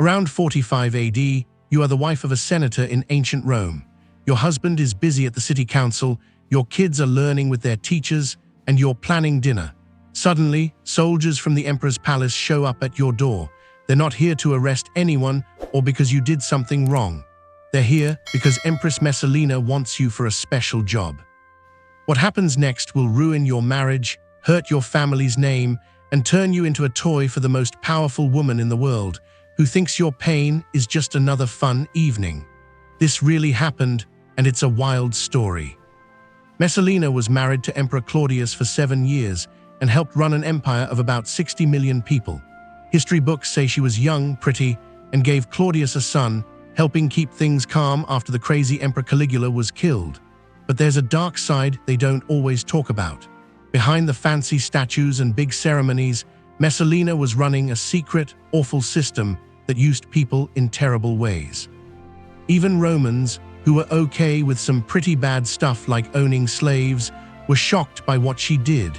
Around 45 AD, you are the wife of a senator in ancient Rome. Your husband is busy at the city council, your kids are learning with their teachers, and you're planning dinner. Suddenly, soldiers from the emperor's palace show up at your door. They're not here to arrest anyone or because you did something wrong. They're here because Empress Messalina wants you for a special job. What happens next will ruin your marriage, hurt your family's name, and turn you into a toy for the most powerful woman in the world, who thinks your pain is just another fun evening. This really happened, and it's a wild story. Messalina was married to Emperor Claudius for 7 years and helped run an empire of about 60 million people. History books say she was young, pretty, and gave Claudius a son, helping keep things calm after the crazy Emperor Caligula was killed. But there's a dark side they don't always talk about. Behind the fancy statues and big ceremonies, Messalina was running a secret, awful system that used people in terrible ways. Even Romans, who were okay with some pretty bad stuff like owning slaves, were shocked by what she did.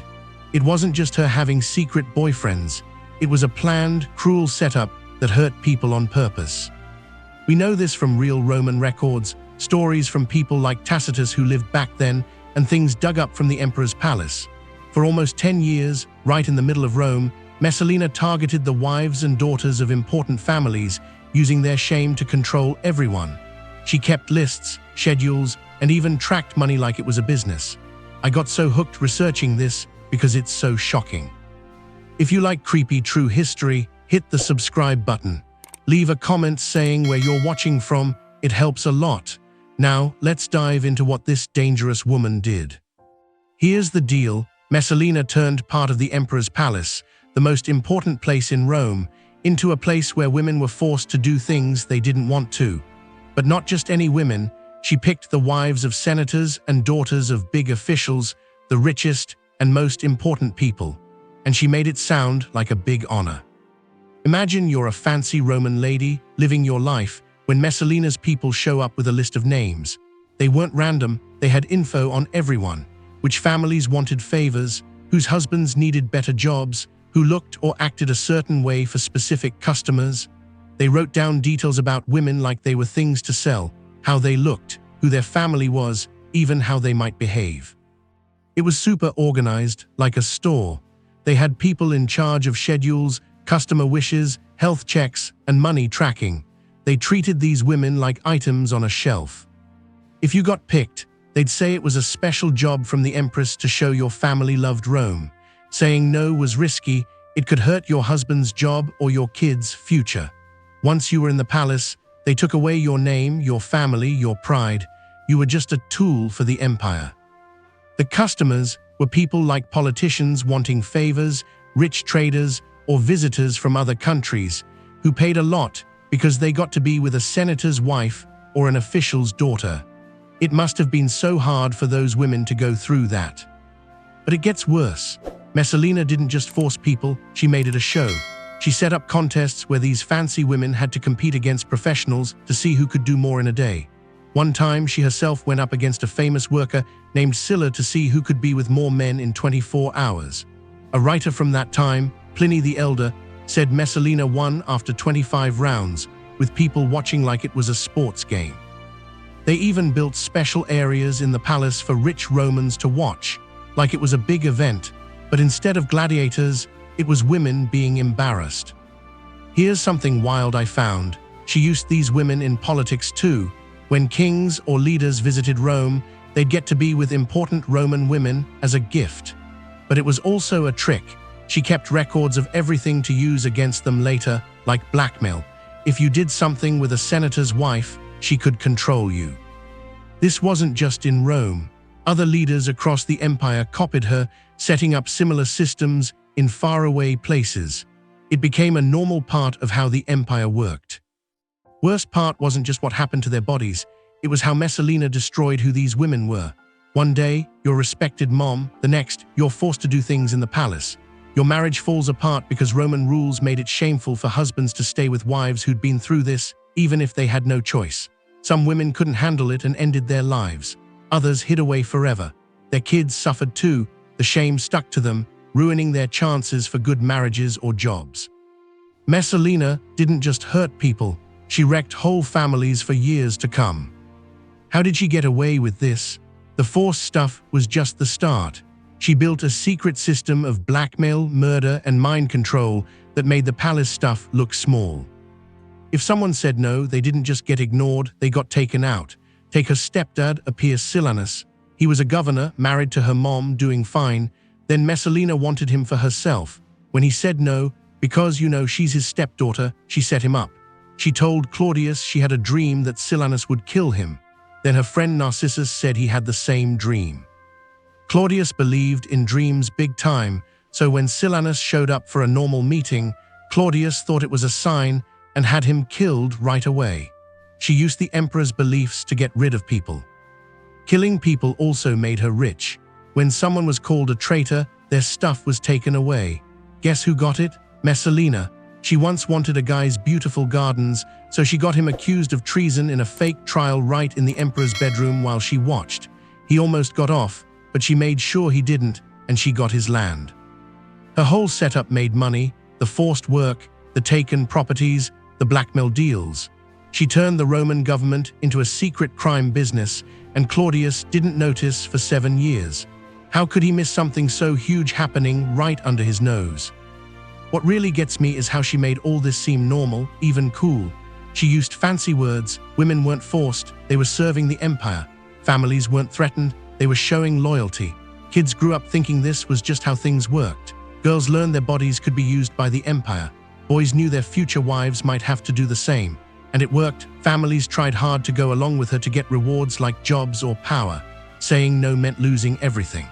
It wasn't just her having secret boyfriends. It was a planned, cruel setup that hurt people on purpose. We know this from real Roman records, stories from people like Tacitus who lived back then, and things dug up from the emperor's palace. For almost 10 years, right in the middle of Rome, Messalina targeted the wives and daughters of important families, using their shame to control everyone. She kept lists, schedules, and even tracked money like it was a business. I got so hooked researching this because it's so shocking. If you like creepy true history, hit the subscribe button. Leave a comment saying where you're watching from, it helps a lot. Now, let's dive into what this dangerous woman did. Here's the deal. Messalina turned part of the emperor's palace, the most important place in Rome, into a place where women were forced to do things they didn't want to. But not just any women, she picked the wives of senators and daughters of big officials, the richest and most important people, and she made it sound like a big honor. Imagine you're a fancy Roman lady living your life when Messalina's people show up with a list of names. They weren't random, they had info on everyone, which families wanted favors, whose husbands needed better jobs, who looked or acted a certain way for specific customers. They wrote down details about women like they were things to sell, how they looked, who their family was, even how they might behave. It was super organized, like a store. They had people in charge of schedules, customer wishes, health checks, and money tracking. They treated these women like items on a shelf. If you got picked, they'd say it was a special job from the Empress to show your family loved Rome. Saying no was risky, it could hurt your husband's job or your kids' future. Once you were in the palace, they took away your name, your family, your pride. You were just a tool for the empire. The customers were people like politicians wanting favors, rich traders, or visitors from other countries, who paid a lot because they got to be with a senator's wife or an official's daughter. It must have been so hard for those women to go through that. But it gets worse. Messalina didn't just force people, she made it a show. She set up contests where these fancy women had to compete against professionals to see who could do more in a day. One time, she herself went up against a famous worker named Scylla to see who could be with more men in 24 hours. A writer from that time, Pliny the Elder, said Messalina won after 25 rounds, with people watching like it was a sports game. They even built special areas in the palace for rich Romans to watch, like it was a big event, but instead of gladiators, it was women being embarrassed. Here's something wild I found. She used these women in politics too. When kings or leaders visited Rome, they'd get to be with important Roman women as a gift. But it was also a trick. She kept records of everything to use against them later, like blackmail. If you did something with a senator's wife, she could control you. This wasn't just in Rome. Other leaders across the empire copied her, setting up similar systems in faraway places. It became a normal part of how the empire worked. Worst part wasn't just what happened to their bodies, it was how Messalina destroyed who these women were. One day, you're respected mom, the next, you're forced to do things in the palace. Your marriage falls apart because Roman rules made it shameful for husbands to stay with wives who'd been through this, even if they had no choice. Some women couldn't handle it and ended their lives. Others hid away forever. Their kids suffered too. The shame stuck to them, ruining their chances for good marriages or jobs. Messalina didn't just hurt people, she wrecked whole families for years to come. How did she get away with this? The Force stuff was just the start. She built a secret system of blackmail, murder, and mind control that made the palace stuff look small. If someone said no, they didn't just get ignored, they got taken out. Take her stepdad, Appius Silanus. He was a governor, married to her mom, doing fine. Then Messalina wanted him for herself. When he said no, because, she's his stepdaughter, she set him up. She told Claudius she had a dream that Silanus would kill him. Then her friend Narcissus said he had the same dream. Claudius believed in dreams big time, so when Silanus showed up for a normal meeting, Claudius thought it was a sign and had him killed right away. She used the emperor's beliefs to get rid of people. Killing people also made her rich. When someone was called a traitor, their stuff was taken away. Guess who got it? Messalina. She once wanted a guy's beautiful gardens, so she got him accused of treason in a fake trial right in the emperor's bedroom while she watched. He almost got off, but she made sure he didn't, and she got his land. Her whole setup made money, the forced work, the taken properties, the blackmail deals. She turned the Roman government into a secret crime business, and Claudius didn't notice for 7 years. How could he miss something so huge happening right under his nose? What really gets me is how she made all this seem normal, even cool. She used fancy words. Women weren't forced, they were serving the empire. Families weren't threatened, they were showing loyalty. Kids grew up thinking this was just how things worked. Girls learned their bodies could be used by the empire. Boys knew their future wives might have to do the same. And it worked. Families tried hard to go along with her to get rewards like jobs or power. Saying no meant losing everything.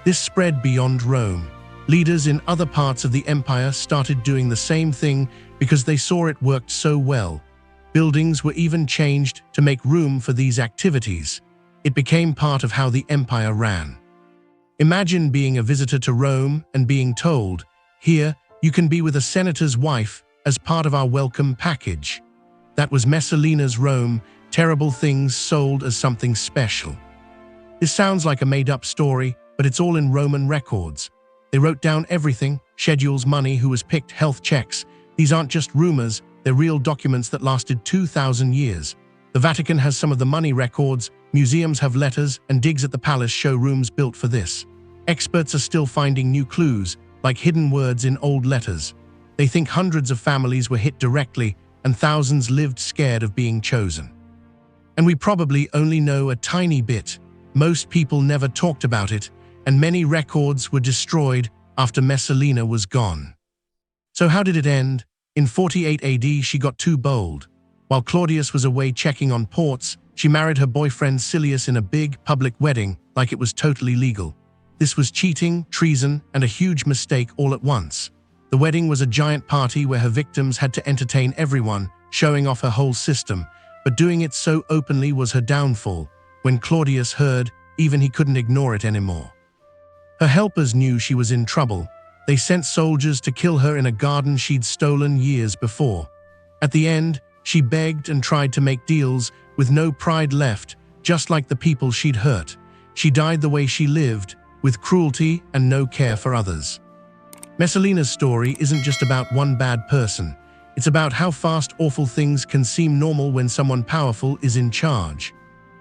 This spread beyond Rome. Leaders in other parts of the empire started doing the same thing because they saw it worked so well. Buildings were even changed to make room for these activities. It became part of how the empire ran. Imagine being a visitor to Rome and being told, "Here, you can be with a senator's wife as part of our welcome package." That was Messalina's Rome, terrible things sold as something special. This sounds like a made-up story, but it's all in Roman records. They wrote down everything: schedules, money, who was picked, health checks. These aren't just rumors, they're real documents that lasted 2,000 years. The Vatican has some of the money records, museums have letters, and digs at the palace show rooms built for this. Experts are still finding new clues, like hidden words in old letters. They think hundreds of families were hit directly, and thousands lived scared of being chosen. And we probably only know a tiny bit. Most people never talked about it, and many records were destroyed after Messalina was gone. So how did it end? In 48 AD, she got too bold. While Claudius was away checking on ports, she married her boyfriend Silius in a big, public wedding, like it was totally legal. This was cheating, treason, and a huge mistake all at once. The wedding was a giant party where her victims had to entertain everyone, showing off her whole system, but doing it so openly was her downfall. When Claudius heard, even he couldn't ignore it anymore. Her helpers knew she was in trouble. They sent soldiers to kill her in a garden she'd stolen years before. At the end, she begged and tried to make deals, with no pride left, just like the people she'd hurt. She died the way she lived, with cruelty and no care for others. Messalina's story isn't just about one bad person. It's about how fast awful things can seem normal when someone powerful is in charge.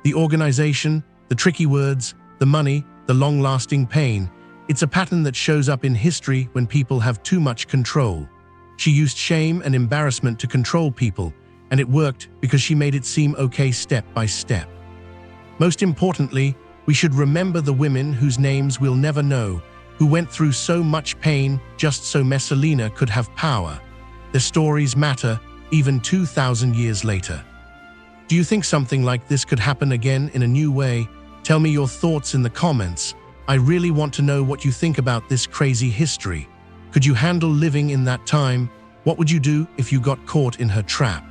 The organization, the tricky words, the money, the long-lasting pain. It's a pattern that shows up in history when people have too much control. She used shame and embarrassment to control people, and it worked because she made it seem okay step by step. Most importantly, we should remember the women whose names we'll never know, who went through so much pain just so Messalina could have power. Their stories matter, even 2,000 years later. Do you think something like this could happen again in a new way? Tell me your thoughts in the comments. I really want to know what you think about this crazy history. Could you handle living in that time? What would you do if you got caught in her trap?